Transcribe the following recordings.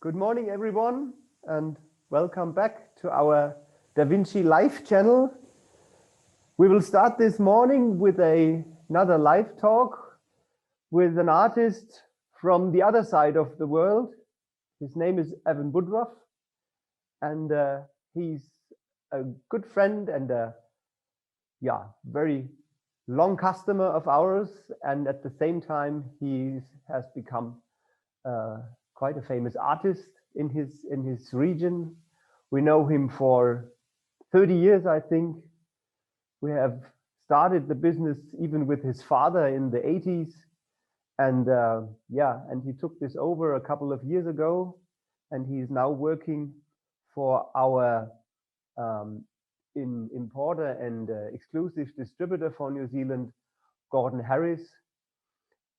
Good morning, everyone, and welcome back to our DaVinci Live channel. We will start this morning with another live talk with an artist from the other side of the world. His name is Evan Woodruffe, and he's a good friend and a very long customer of ours. And at the same time, he has become quite a famous artist in his region. We know him for 30 years, I think. We have started the business even with his father in the 80s. And and he took this over a couple of years ago, and he's now working for our importer and exclusive distributor for New Zealand, Gordon Harris.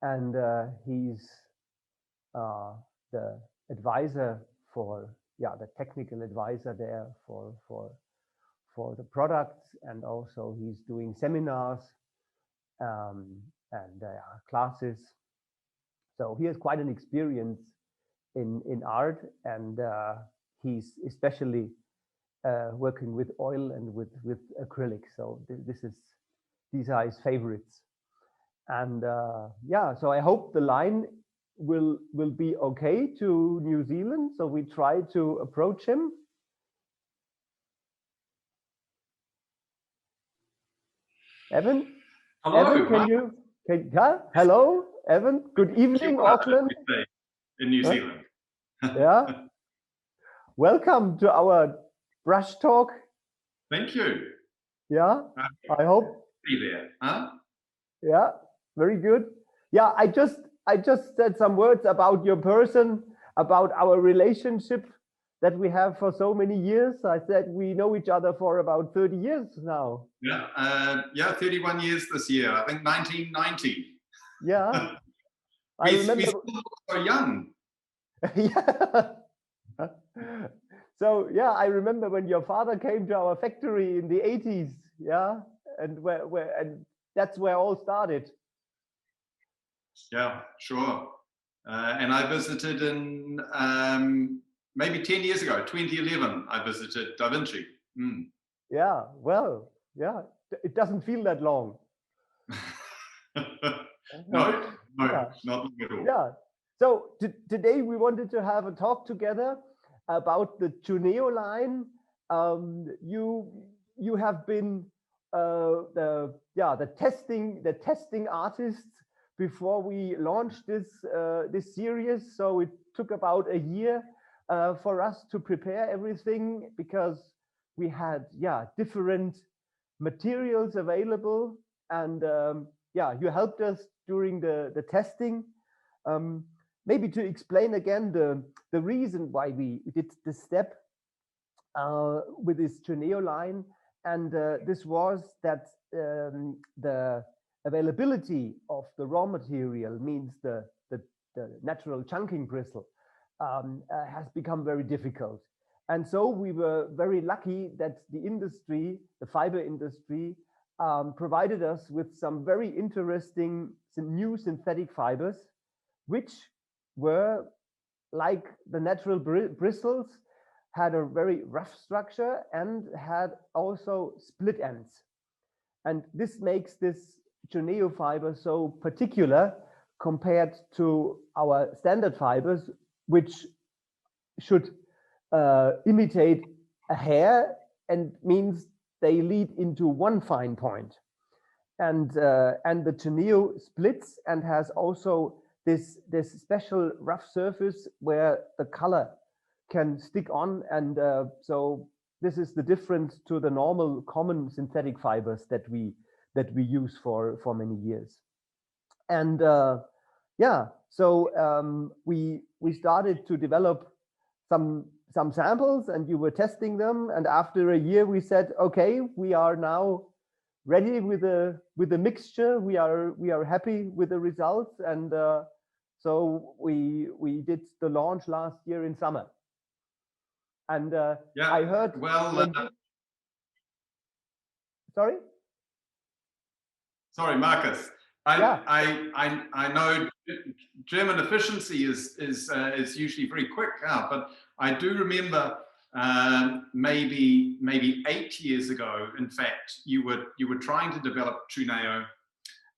And he's the advisor for the technical advisor there for the products, and also he's doing seminars and classes. So he has quite an experience in art, and he's especially working with oil and with acrylic. So these are his favorites. And so I hope the line will be okay to New Zealand. So we try to approach him. Evan? Hello. Evan, hello, Evan. Good evening, Auckland. In New Zealand. Yeah. Welcome to our brush talk. Thank you. Yeah. I hope. Be there. Huh? Yeah. Very good. Yeah. I just said some words about your person, about our relationship that we have for so many years. I said we know each other for about 30 years now. Yeah, 31 years this year. I think 1990. Yeah. I remember. We still look so young. Yeah. So yeah, I remember when your father came to our factory in the 80s. Yeah, and and that's where all started. Yeah, sure. And I visited in maybe 10 years ago, 2011. I visited DaVinci. Yeah, well, yeah, it doesn't feel that long. No, not long at all. Yeah. So today we wanted to have a talk together about the CHUNEO line. You have been the testing artist before we launched this series. So it took about a year for us to prepare everything, because we had different materials available, and you helped us during the testing. Maybe to explain again the reason why we did this step with this CHUNEO line, and this was that the availability of the raw material, means the natural chunking bristle, has become very difficult. And so we were very lucky that the industry, the fiber industry, provided us with some very interesting new synthetic fibers, which were like the natural bristles, had a very rough structure and had also split ends. And this makes this CHUNEO fiber so particular compared to our standard fibers, which should imitate a hair, and means they lead into one fine point. And the CHUNEO splits and has also this special rough surface where the color can stick on, and so this is the difference to the normal common synthetic fibers that we use for many years. And so we started to develop some samples, and you were testing them, and after a year we said, okay, we are now ready with the mixture. We are happy with the results, and so we did the launch last year in summer. And I heard. Well, sorry, Marcus. I know German efficiency is usually very quick, but I do remember maybe 8 years ago, in fact, you were trying to develop Chuneo,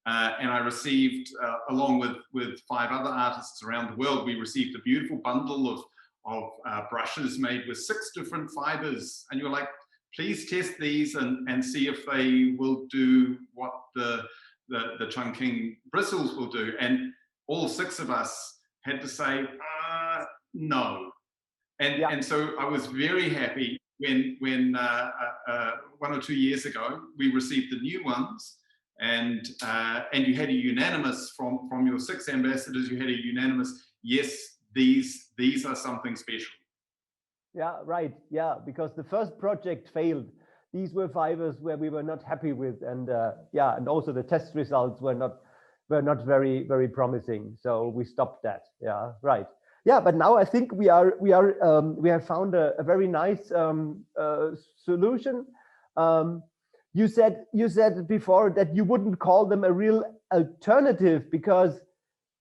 and I received, along with 5 other artists around the world, we received a beautiful bundle of brushes made with 6 different fibers, and you're like, please test these and see if they will do what the Chungking bristles will do. And all 6 of us had to say, no. And so I was very happy when 1 or 2 years ago, we received the new ones, and you had a unanimous from your 6 ambassadors, you had a unanimous, yes, these are something special. Yeah, right. Yeah, because the first project failed. These were fibers where we were not happy with, and and also the test results were not very promising. So we stopped that. Yeah, right. Yeah, but now I think we have found a very nice solution. You said before that you wouldn't call them a real alternative because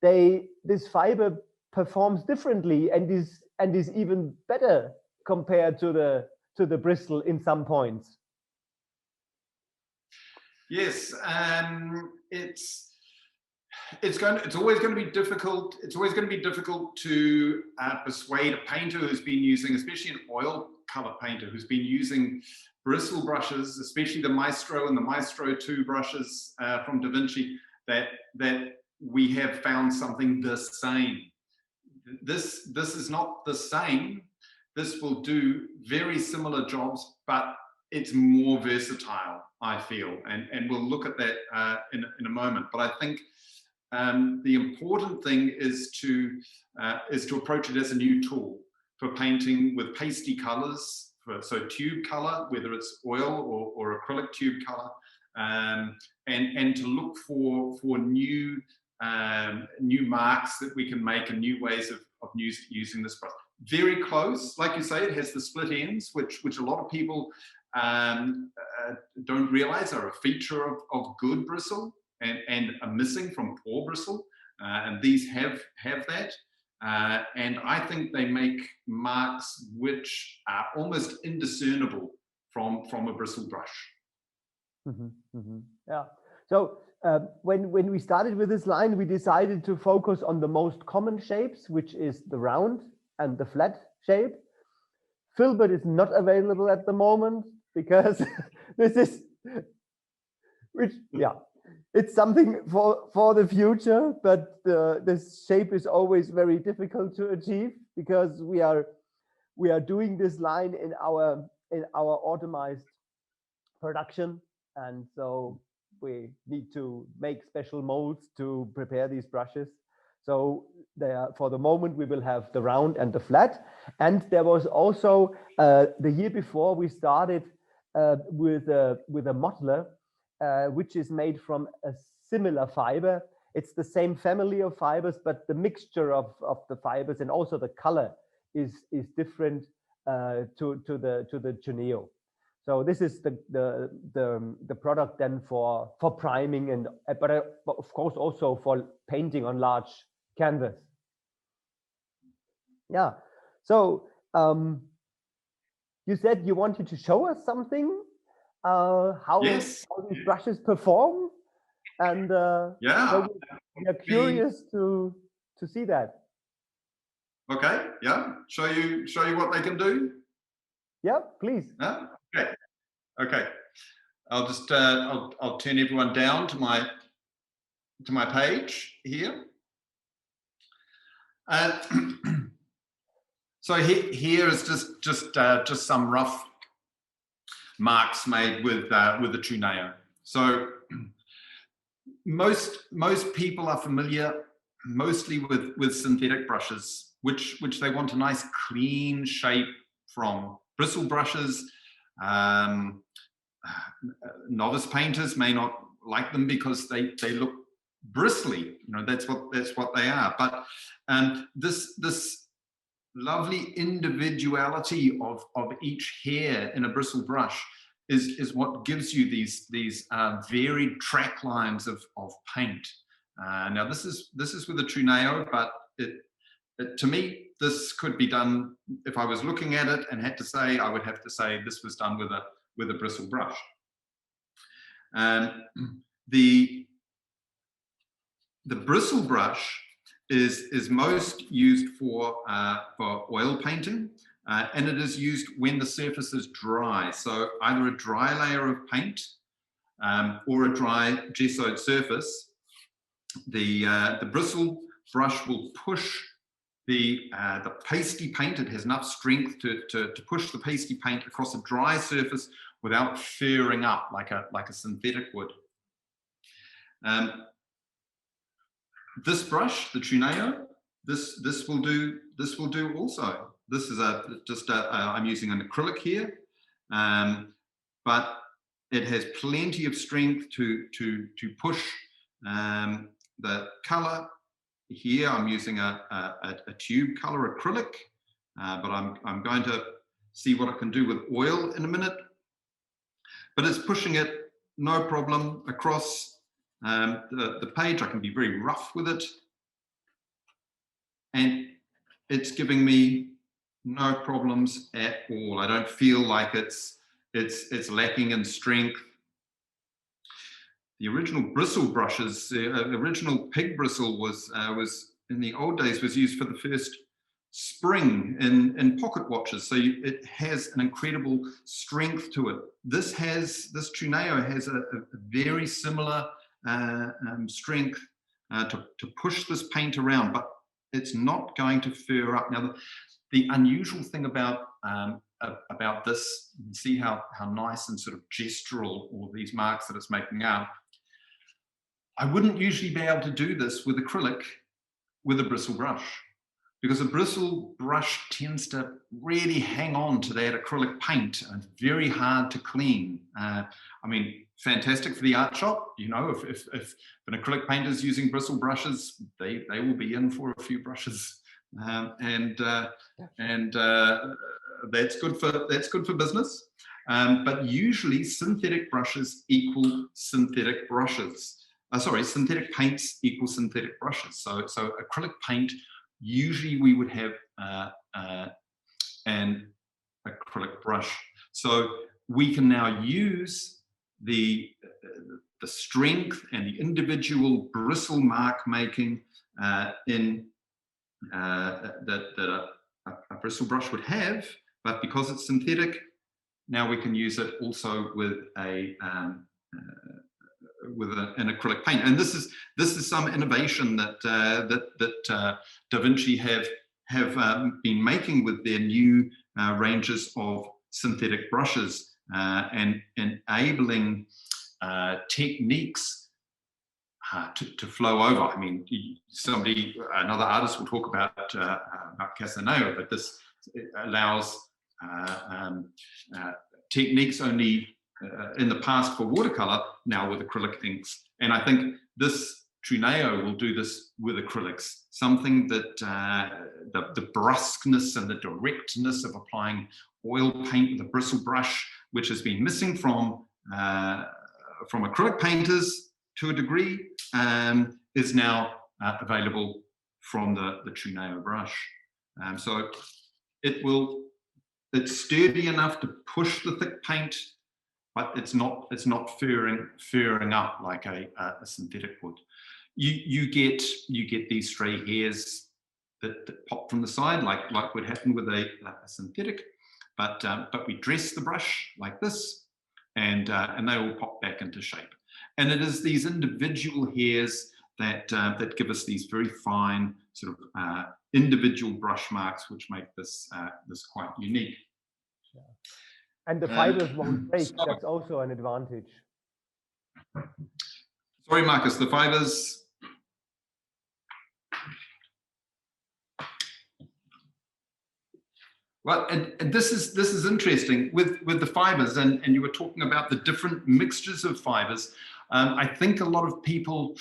this fiber performs differently and is even better compared to the bristle in some points. Yes, it's always going to be difficult. It's always going to be difficult to persuade a painter who's been using, especially an oil color painter who's been using bristle brushes, especially the Maestro and the Maestro 2 brushes from Da Vinci, that we have found something the same. This is not the same. This will do very similar jobs, but it's more versatile, I feel, and we'll look at that in a moment. But I think the important thing is to approach it as a new tool for painting with pasty colors, so tube color, whether it's oil or acrylic tube color, and to look for new marks that we can make and new ways of using this brush. Very close, like you say, it has the split ends, which a lot of people don't realize are a feature of good bristle and are missing from poor bristle, and these have that. And I think they make marks which are almost indiscernible from a bristle brush. Yeah. So when we started with this line, we decided to focus on the most common shapes, which is the round and the flat shape. Filbert is not available at the moment because this is, it's something for the future, but this shape is always very difficult to achieve because we are doing this line in our automized production, and so we need to make special molds to prepare these brushes. So for the moment we will have the round and the flat, and there was also the year before we started with a modeler, which is made from a similar fiber. It's the same family of fibers, but the mixture of the fibers and also the color is different to the Chuneo. So this is the product then for priming, and but of course also for painting on large canvas. Yeah. So you said you wanted to show us something, how these brushes perform, and so we are curious to see that. Okay. Yeah. Show you what they can do. Yeah, please. Yeah. Okay. I'll just I'll turn everyone down to my page here. So here is just some rough marks made with the Chuneo. So most people are familiar mostly with synthetic brushes, which they want a nice clean shape from. Bristle brushes, novice painters may not like them because they look bristly. You know, that's what they are. But this lovely individuality of each hair in a bristle brush is what gives you these varied track lines of paint. Now this is with a Chuneo, but to me, this could be done, if I was looking at it and had to say, I would have to say this was done with a bristle brush. The bristle brush is most used for oil painting, and it is used when the surface is dry. So either a dry layer of paint or a dry gessoed surface. The bristle brush will push the pasty paint. It has enough strength to push the pasty paint across a dry surface without furring up like a synthetic would. This brush, the Chuneo, this will do also. This is I'm using an acrylic here, but it has plenty of strength to push the color. Here I'm using a tube color acrylic, but I'm going to see what it can do with oil in a minute. But it's pushing it no problem across the page. I can be very rough with it, and it's giving me no problems at all. I don't feel like it's lacking in strength. The original bristle brushes, the original pig bristle was in the old days was used for the first spring in pocket watches. So it has an incredible strength to it. This Chuneo has a very similar strength to push this paint around, but it's not going to fur up. Now, the unusual thing about this, you can see how nice and sort of gestural all these marks that it's making out. I wouldn't usually be able to do this with acrylic with a bristle brush, because a bristle brush tends to really hang on to that acrylic paint, and it's very hard to clean. I mean, fantastic for the art shop. You know, if an acrylic painter is using bristle brushes, they will be in for a few brushes, and that's good for business. But usually synthetic brushes equal synthetic brushes. Synthetic paints equal synthetic brushes. So acrylic paint, usually we would have an acrylic brush. So we can now use the strength and the individual bristle mark making in that a bristle brush would have, but because it's synthetic, now we can use it also with an acrylic paint. And this is some innovation that Da Vinci have been making with their new ranges of synthetic brushes, and enabling techniques to flow over. I mean, another artist will talk about Casaneo, but this allows techniques only in the past for watercolor, now with acrylic inks. And I think this Chuneo will do this with acrylics, something that the brusqueness and the directness of applying oil paint with a bristle brush, which has been missing from acrylic painters to a degree, is now available from the Chuneo brush. So it's sturdy enough to push the thick paint, but it's not furring up like a synthetic would. You get these stray hairs that pop from the side, like would happen with a synthetic, but we dress the brush like this, and they will pop back into shape. And it is these individual hairs that give us these very fine sort of individual brush marks, which make this quite unique. Yeah. And the fibers won't break. That's also an advantage. Sorry, Marcus, the fibers. Well, and this is interesting with the fibers, and you were talking about the different mixtures of fibers. I think a lot of people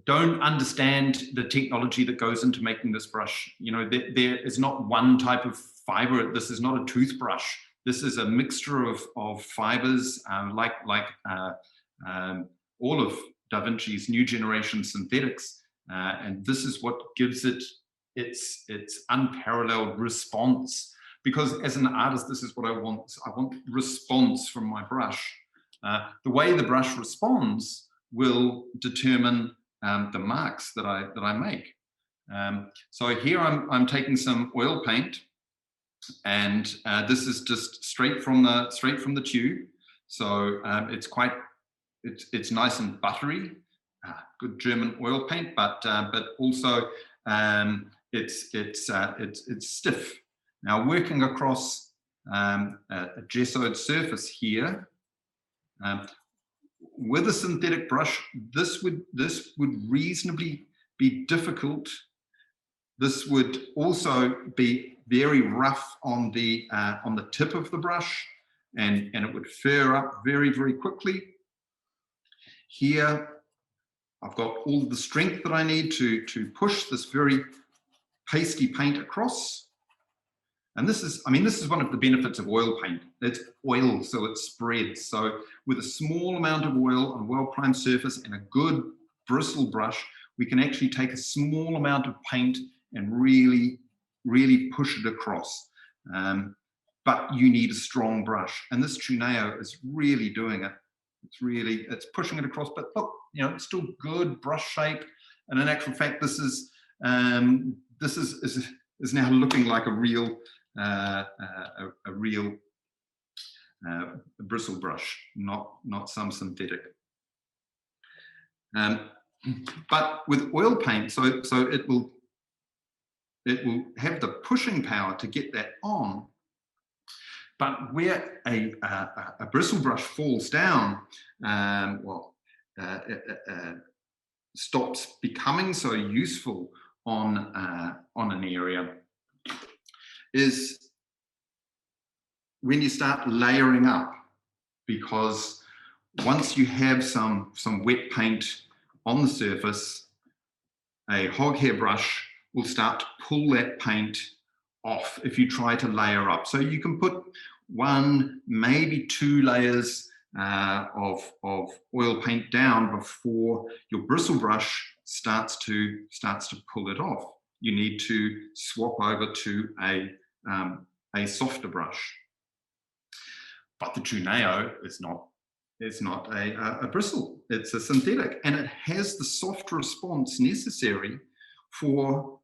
don't understand the technology that goes into making this brush. You know, there is not one type of fiber. This is not a toothbrush. This is a mixture of fibers, like all of Da Vinci's new generation synthetics, and this is what gives it its unparalleled response. Because as an artist, this is what I want. I want response from my brush. The way the brush responds will determine the marks that I make. So here I'm taking some oil paint, and this is just straight from the tube. So it's nice and buttery, good German oil paint, but also it's stiff. Now working across a gessoed surface here, with a synthetic brush, this would reasonably be difficult. This would also be very rough on the tip of the brush, and it would fur up very, very quickly. Here, I've got all the strength that I need to push this very pasty paint across. And this is one of the benefits of oil paint. It's oil, so it spreads. So with a small amount of oil on a well-primed surface and a good bristle brush, we can actually take a small amount of paint and really, really push it across. But you need a strong brush. And this Chuneo is really doing it. It's pushing it across, but look, it's still good brush shape. And in actual fact, this is now looking like a real bristle brush, not some synthetic. But with oil paint, so it will have the pushing power to get that on. But where a bristle brush falls down, stops becoming so useful on an area, is when you start layering up, because once you have some wet paint on the surface, a hog hair brush will start to pull that paint off if you try to layer up. So you can put 1, maybe 2 layers of oil paint down before your bristle brush starts to pull it off. You need to swap over to a softer brush. But the Chuneo is not a bristle, it's a synthetic, and it has the soft response necessary for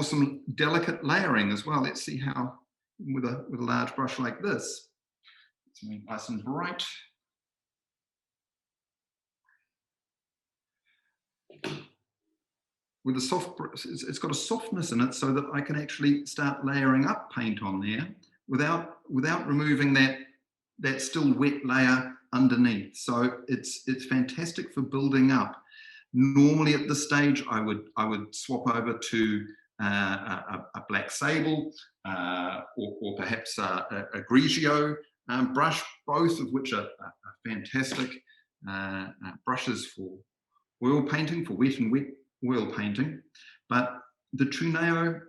some delicate layering as well. Let's see how, with a large brush like this, it's nice and bright. With a soft, it's got a softness in it so that I can actually start layering up paint on there without removing that still wet layer underneath. So it's fantastic for building up. Normally at this stage, I would swap over to a black sable or perhaps a Grigio brush, both of which are fantastic brushes for oil painting, for wet oil painting. But the Chuneo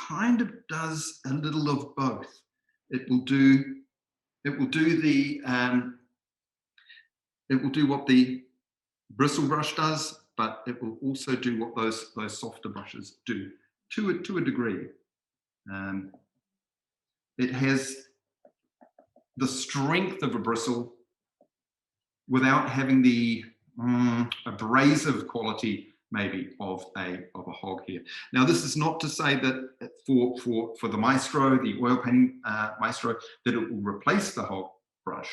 kind of does a little of both. It will do what the bristle brush does, but it will also do what those softer brushes do to a degree. It has the strength of a bristle without having the abrasive quality maybe of a hog hair. Now, this is not to say that for the Maestro, the oil painting Maestro, that it will replace the hog brush,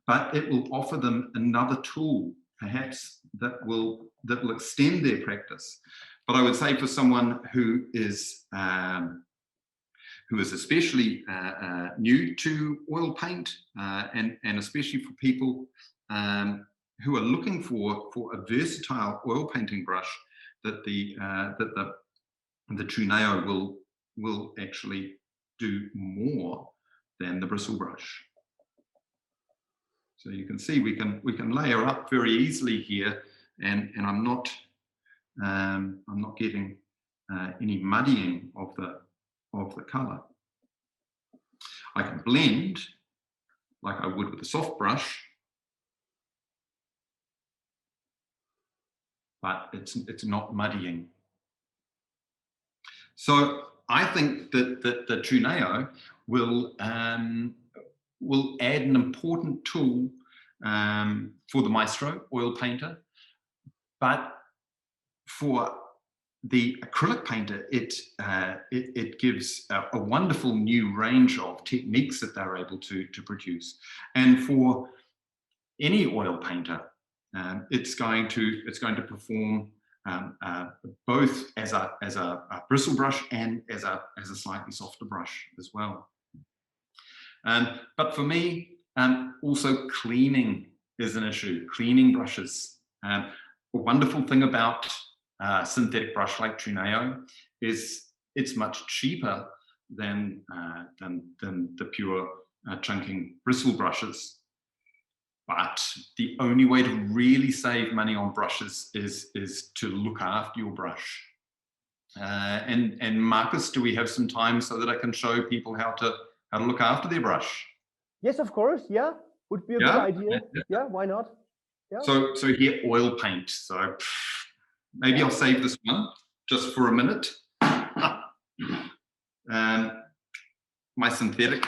but it will offer them another tool, perhaps that will extend their practice. But I would say for someone who is especially new to oil paint, and especially for people who are looking for a versatile oil painting brush, that the Chuneo will actually do more than the bristle brush. So you can see we can layer up very easily here, and I'm not getting any muddying of the color. I can blend like I would with a soft brush, but it's not muddying. So I think that the CHUNEO will add an important tool for the Maestro oil painter, but for the acrylic painter, it gives a wonderful new range of techniques that they're able to produce. And for any oil painter, it's going to perform both as a bristle brush and as a slightly softer brush as well. But for me, also cleaning is an issue. Cleaning brushes. A wonderful thing about synthetic brush like CHUNEO is it's much cheaper than the pure chunking bristle brushes. But the only way to really save money on brushes is to look after your brush. And Marcus, do we have some time so that I can show people how to look after their brush? Yes, of course. Yeah, would be a good idea. Yeah, why not? Yeah. So here, oil paint. So maybe I'll save this one just for a minute. My synthetic.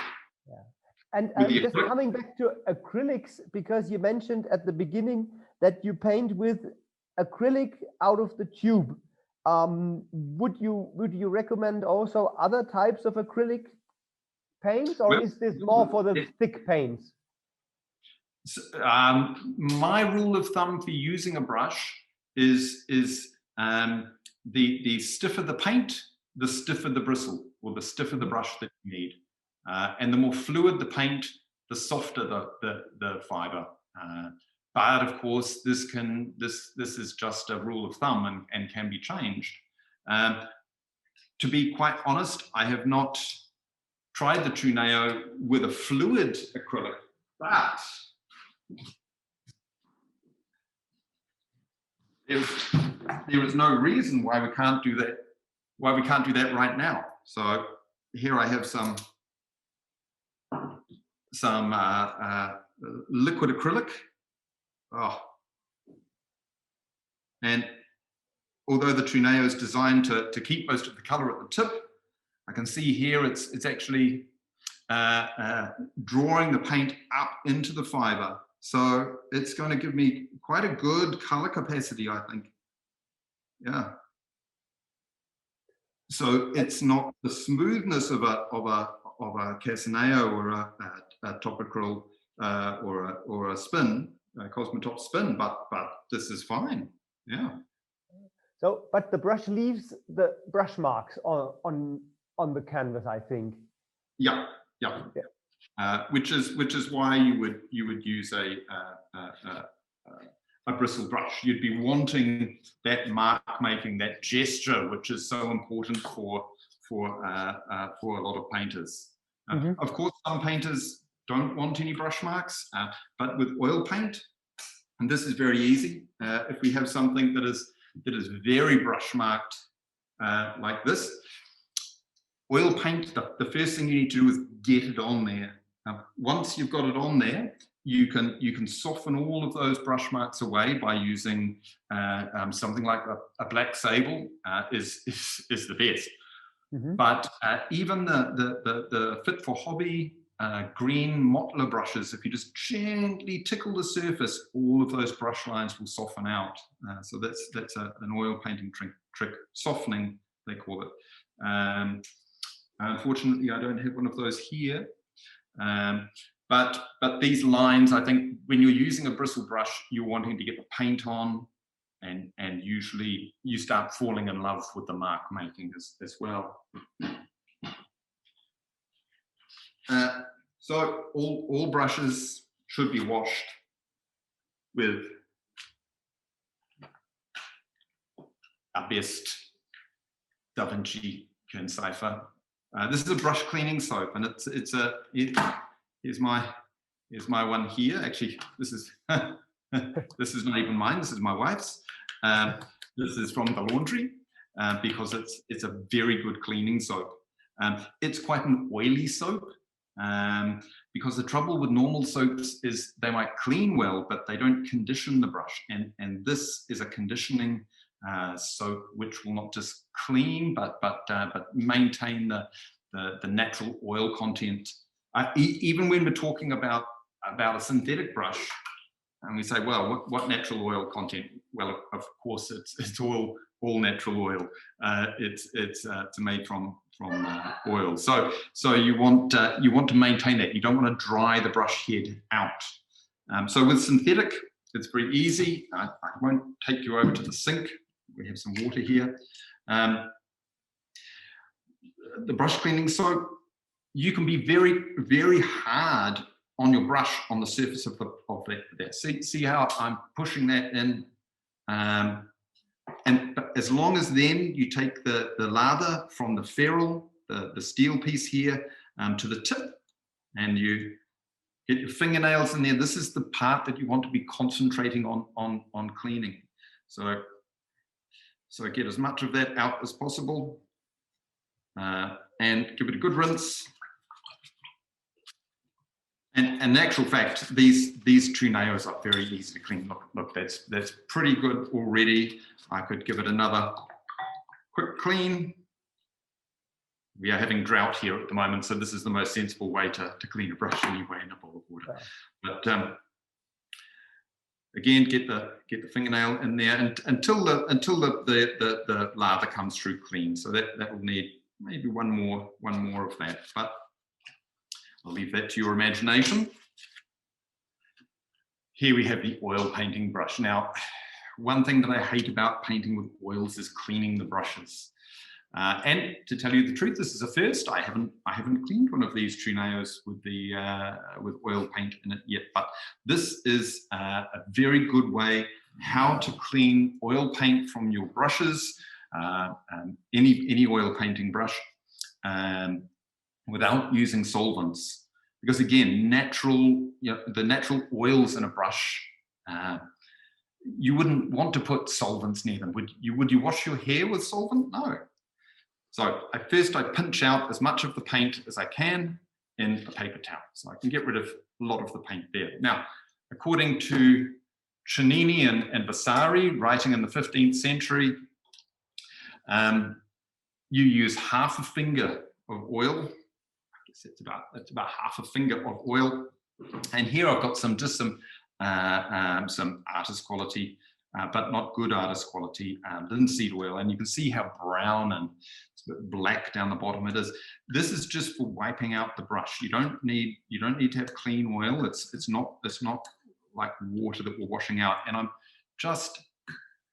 And just coming back to acrylics, because you mentioned at the beginning that you paint with acrylic out of the tube. Would you recommend also other types of acrylic paints, or is this more for the thick paints? My rule of thumb for using a brush is the stiffer the paint, the stiffer the bristle, or the stiffer the brush that you need. And the more fluid the paint, the softer the fiber. But of course, this is just a rule of thumb and can be changed. To be quite honest, I have not tried the CHUNEO with a fluid acrylic, but there is no reason why we can't do that. Why we can't do that right now. So here I have some liquid acrylic. Oh. And although the CHUNEO is designed to keep most of the color at the tip, I can see here it's actually drawing the paint up into the fiber. So it's going to give me quite a good color capacity, I think. Yeah. So it's not the smoothness of a Casaneo or a top acryl or a spin, a Cosmotop spin, but this is fine. Yeah. So, but the brush leaves the brush marks on the canvas, I think. Yeah. Which is why you would use a bristle brush. You'd be wanting that mark making, that gesture, which is so important for a lot of painters. Of course, some painters don't want any brush marks, but with oil paint, and this is very easy. If we have something that is very brush marked like this, oil paint, the first thing you need to do is get it on there. Once you've got it on there, you can soften all of those brush marks away by using something like a black sable is the best. But even the Fit for Hobby green Mottler brushes, if you just gently tickle the surface, all of those brush lines will soften out. So that's an oil painting trick, softening they call it. Unfortunately, I don't have one of those here. But these lines, I think, when you're using a bristle brush, you're wanting to get the paint on, and usually you start falling in love with the mark making as well. So all brushes should be washed with our best Da Vinci Kern Cipher. This is a brush cleaning soap, and here's my one here. Actually, this is this is not even mine. This is my wife's. This is from the laundry because it's a very good cleaning soap. It's quite an oily soap, because the trouble with normal soaps is they might clean well, but they don't condition the brush. And this is a conditioning soap which will not just clean, but maintain the natural oil content. Even when we're talking about a synthetic brush, and we say, well, what natural oil content? Well, of course, it's all natural oil. It's made from oil. So you want to maintain that. You don't want to dry the brush head out. So with synthetic, it's very easy. I won't take you over to the sink. We have some water here. The brush cleaning soap, you can be very, very hard on your brush on the surface of that. See how I'm pushing that in, and as long as then you take the lather from the ferrule, the steel piece here, to the tip, and you get your fingernails in there. This is the part that you want to be concentrating on cleaning. So get as much of that out as possible, and give it a good rinse. And in actual fact, these Chuneos are very easy to clean. Look, that's pretty good already. I could give it another quick clean. We are having drought here at the moment, so this is the most sensible way to clean a brush anyway, in a bowl of water. But again, get the fingernail in there until the lather comes through clean. So that will need maybe one more of that, but I'll leave that to your imagination. Here we have the oil painting brush. Now, one thing that I hate about painting with oils is cleaning the brushes. And to tell you the truth, this is a first. I haven't cleaned one of these Chuneos with oil paint in it yet, but this is a very good way how to clean oil paint from your brushes, any oil painting brush, without using solvents. Because again, the natural oils in a brush, you wouldn't want to put solvents near them. Would you wash your hair with solvent? No. So first I pinch out as much of the paint as I can in a paper towel, so I can get rid of a lot of the paint there. Now, according to Cennini and Vasari, writing in the 15th century, you use half a finger of oil. I guess it's about half a finger of oil. And here I've got just some artist quality, but not good artist quality, linseed oil. And you can see how brown and it's a bit black down the bottom it is. This is just for wiping out the brush. You don't need to have clean oil. It's not like water that we're washing out. And I'm just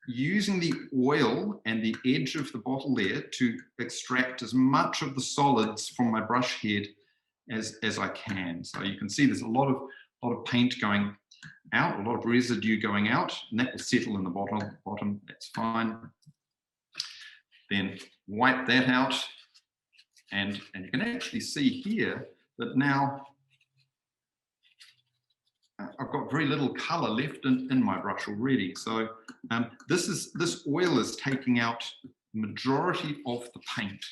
using the oil and the edge of the bottle there to extract as much of the solids from my brush head as I can. So you can see there's a lot of paint going out, a lot of residue going out, and that will settle in the bottom. That's fine. Then wipe that out, and you can actually see here that now I've got very little color left in my brush already. So this oil is taking out the majority of the paint.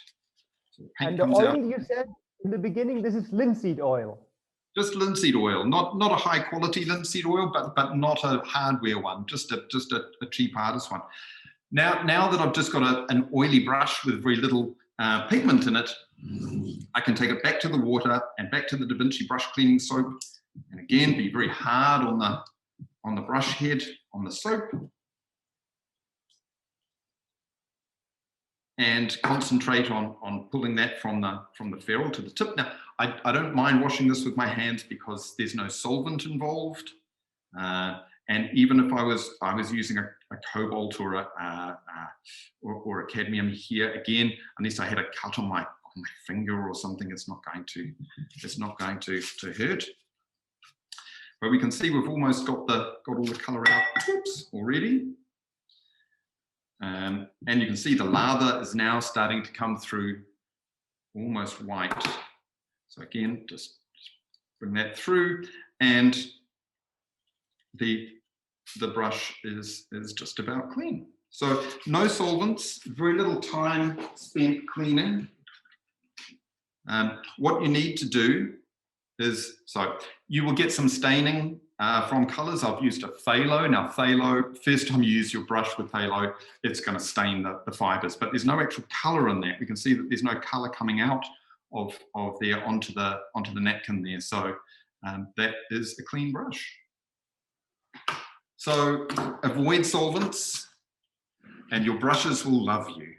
So the paint and the oil you said in the beginning, this is linseed oil. Just linseed oil, not a high quality linseed oil, but not a hardware one, just a cheap artist one. Now that I've just got an oily brush with very little pigment in it, I can take it back to the water and back to the Da Vinci brush cleaning soap, and again be very hard on the brush head, on the soap, and concentrate on pulling that from the ferrule to the tip. Now, I don't mind washing this with my hands because there's no solvent involved, and even if I was using a cobalt or a cadmium here, again, unless I had a cut on my finger or something, it's not going to hurt. But we can see we've almost got all the color out already. And you can see the lather is now starting to come through almost white. So again, just bring that through, and the brush is just about clean. So no solvents, very little time spent cleaning. What you need to do so you will get some staining from colors. I've used a phthalo. Now phthalo, first time you use your brush with phthalo, it's going to stain the fibers, but there's no actual color in that. We can see that there's no color coming out of there onto the napkin there. So that is a clean brush. So avoid solvents and your brushes will love you.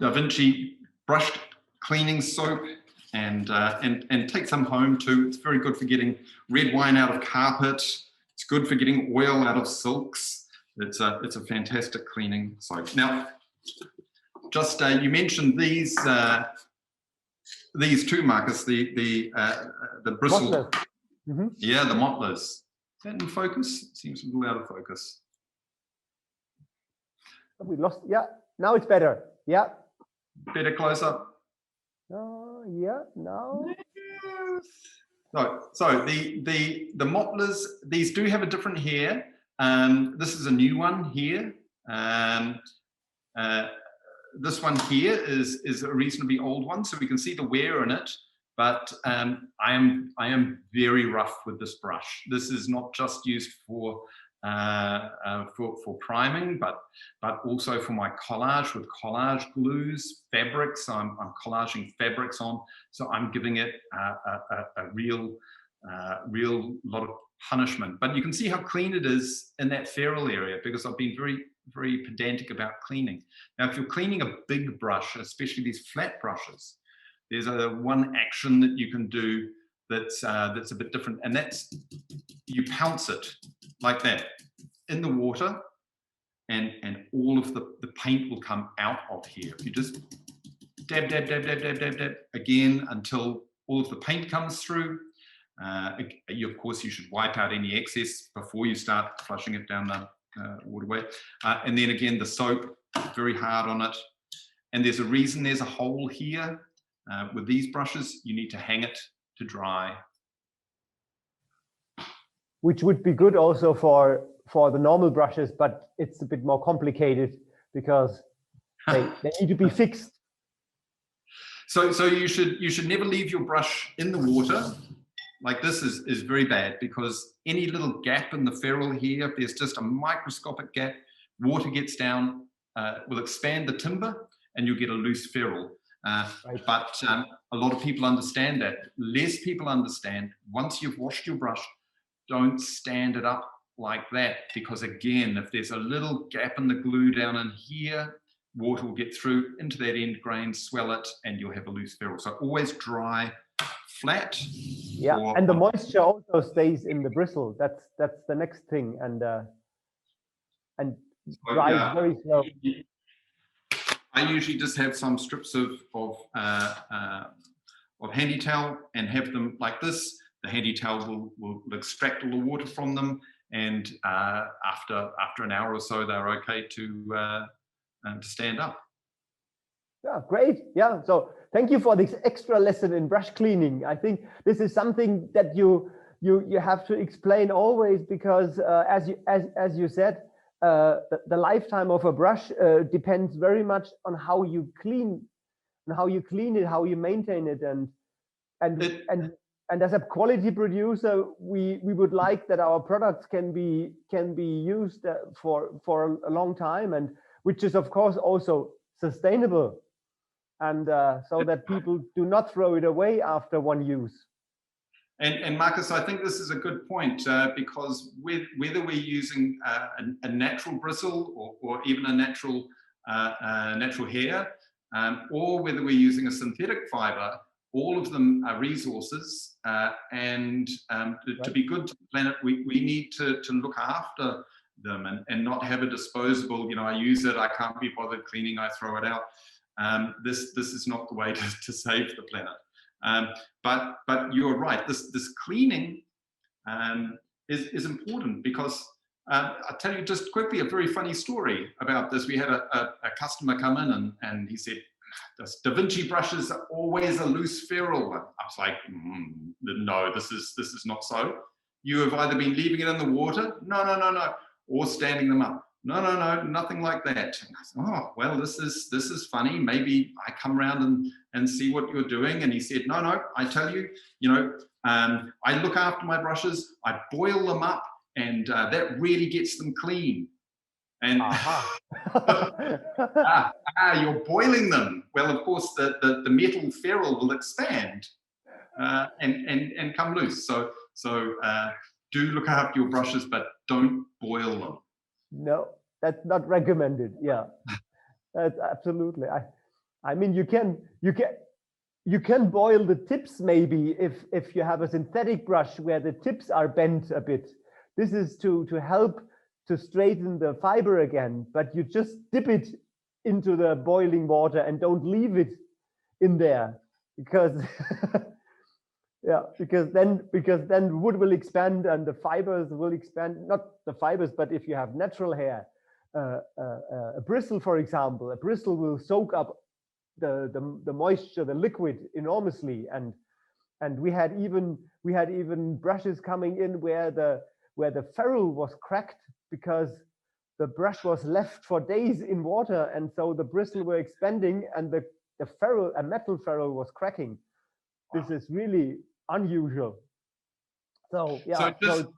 Da Vinci brushed cleaning soap, and take some home too. It's very good for getting red wine out of carpet. It's good for getting oil out of silks. It's a fantastic cleaning soap. Now, just you mentioned these two, Marcus, the bristle. Mm-hmm. Yeah, the mottlers. Is that in focus? It seems a little out of focus. We lost. Yeah, now it's better. Yeah. Better close up. Yeah, now. So the mottlers, these do have a different hair. This is a new one here. This one here is a reasonably old one, so we can see the wear in it. But I am very rough with this brush. This is not just used for priming, but also for my collage with collage glues, fabrics. I'm collaging fabrics on, so I'm giving it a real lot of punishment. But you can see how clean it is in that ferrule area, because I've been very pedantic about cleaning. Now, if you're cleaning a big brush, especially these flat brushes, there's one action that you can do that's a bit different, and that's you pounce it like that in the water, and all of the paint will come out of here. If you just dab again until all of the paint comes through. Of course, you should wipe out any excess before you start flushing it down the waterway. And then again, the soap, very hard on it. And there's a reason there's a hole here. With these brushes, you need to hang it to dry. Which would be good also for the normal brushes, but it's a bit more complicated because they need to be fixed. So you should never leave your brush in the water. Like this is very bad, because any little gap in the ferrule here, if there's just a microscopic gap, water gets down, will expand the timber, and you'll get a loose ferrule. Right. But a lot of people understand that. Less people understand, once you've washed your brush, don't stand it up like that, because again, if there's a little gap in the glue down in here, water will get through into that end grain, swell it, and you'll have a loose ferrule. So always dry, flat. Yeah, and the moisture also stays in the bristle. That's the next thing, and dries very slow. I usually just have some strips of handy towel and have them like this. The handy towel will extract all the water from them, and after an hour or so, they're okay to stand up. Yeah, great. Yeah, so thank you for this extra lesson in brush cleaning. I think this is something that you have to explain always, because as you said, the lifetime of a brush depends very much on how you clean it, how you maintain it, and as a quality producer, we would like that our products can be used for a long time, and which is of course also sustainable, and so that people do not throw it away after one use. And Marcus, I think this is a good point, because whether we're using a natural bristle or even a natural hair, or whether we're using a synthetic fiber, all of them are resources, and to be good to the planet, we need to look after them and not have a disposable, I use it, I can't be bothered cleaning, I throw it out. This is not the way to save the planet. But you're right, this cleaning is important, because I'll tell you just quickly a very funny story about this. We had a customer come in and he said, "This Da Vinci brushes are always a loose ferrule." I was like, no, this is not so. You have either been leaving it in the water, no, or standing them up. no, nothing like that. And I said, oh, well, this is funny. Maybe I come around and see what you're doing. And he said, no, I tell you, I look after my brushes. I boil them up, and that really gets them clean. And you're boiling them. Well, of course, the metal ferrule will expand and come loose. So do look after your brushes, but don't boil them. No, that's not recommended. Yeah, that's absolutely. I mean, you can boil the tips maybe if you have a synthetic brush where the tips are bent a bit. This is to help to straighten the fiber again, but you just dip it into the boiling water and don't leave it in there, because yeah, because then wood will expand and the fibers will expand. Not the fibers, but if you have natural hair, a bristle, for example, a bristle will soak up the moisture, the liquid, enormously. And we had even brushes coming in where the ferrule was cracked because the brush was left for days in water, and so the bristle were expanding and the ferrule, a metal ferrule, was cracking. This is really unusual. So yeah. So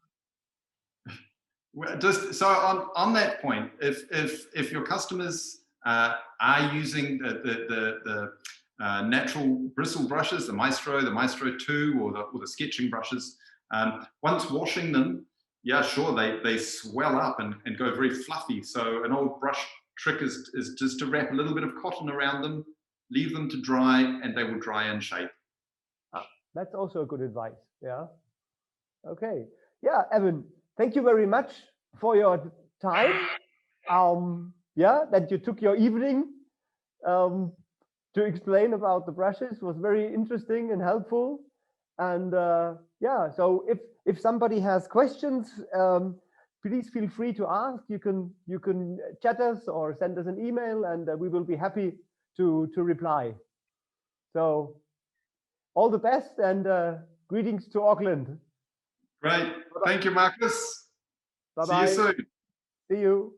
on that point, if your customers are using the natural bristle brushes, the Maestro 2, or the sketching brushes, once washing them, yeah, sure, they swell up and go very fluffy. So an old brush trick is just to wrap a little bit of cotton around them, leave them to dry, and they will dry in shape. That's also good advice. Yeah. Okay. Yeah, Evan, thank you very much for your time. Yeah, that you took your evening to explain about the brushes. Was very interesting and helpful. And yeah, so if somebody has questions, please feel free to ask. You can chat us or send us an email, and we will be happy to reply. So all the best, and greetings to Auckland. Great. Thank you, Marcus. Bye-bye. See you soon. See you.